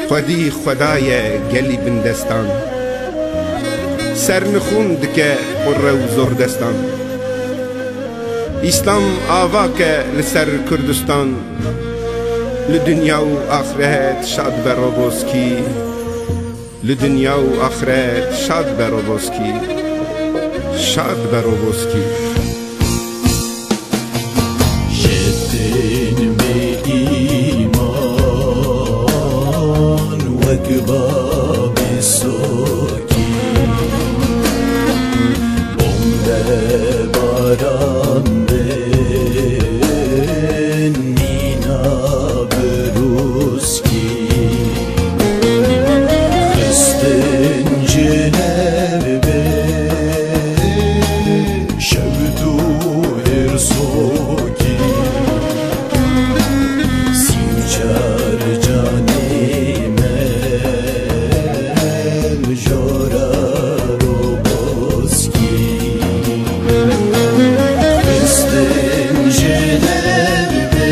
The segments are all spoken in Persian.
خودی خدای گلی بندستان سرنخون دکه قره و زردستان اسلام آوا که لسر کردستان لدنیا و آخرت شاد بروبوسکی لدنیا و آخرت شاد بروبوسکی شاد بروبوسکی شدن به ایمان وکباب سوکی بمب باران بن نینا بروسکی خستن جنر به شبدو هرسوکی سیوچار جانی من جورا رو باسکی خستن جنر به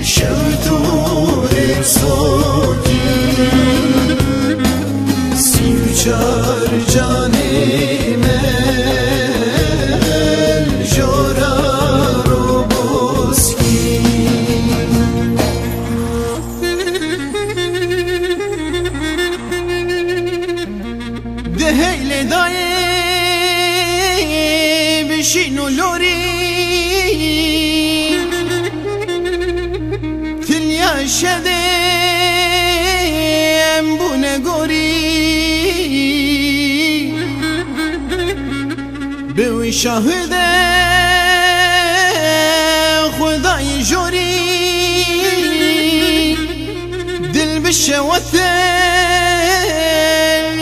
شبدو هرسوکی سیوچار جانی من جورا رو باسکی دهیل دای بشین و لوری تلیا شدم بونه گوری به شاهده خدای جوری دل بشوته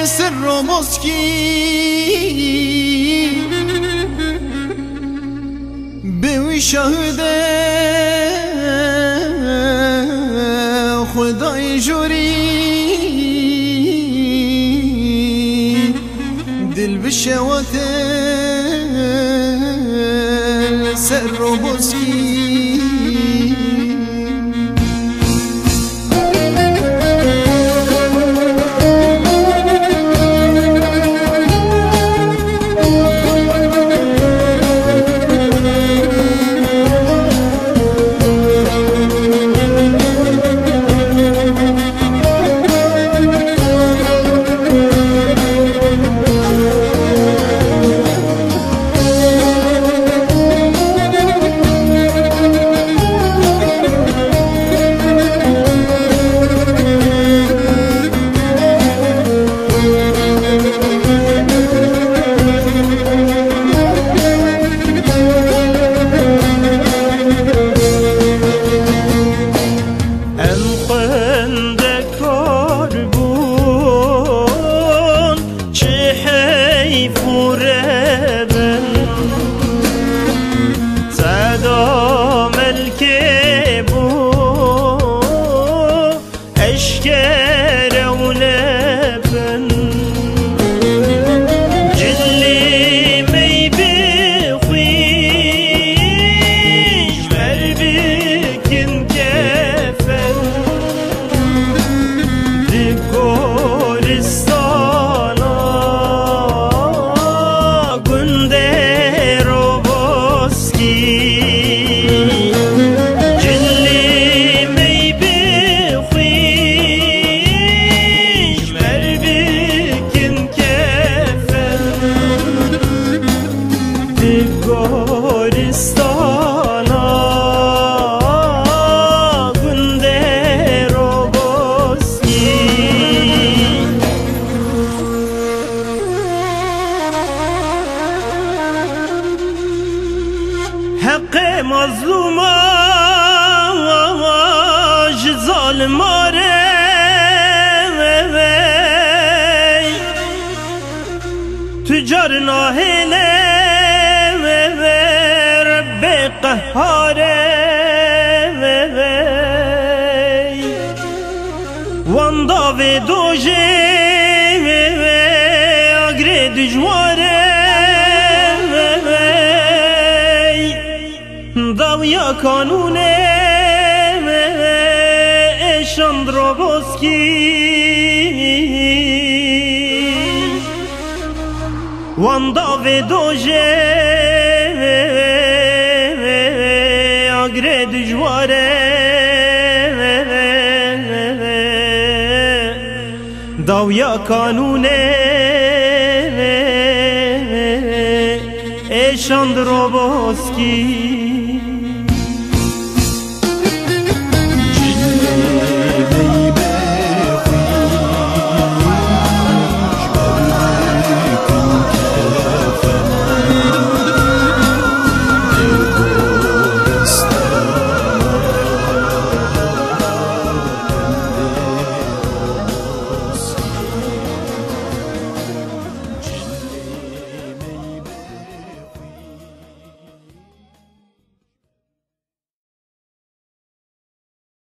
سر و مسکی به شاهده خدای جوری دل بشوته سر و مسکی حق مظلوما ظالماره تجار ناهله رب قهاره واندا و دوجه اگره دجواره داویا قانون شاندروبوسکی واندا و دوژه آگره دجواره داویا قانون شاندروبوسکی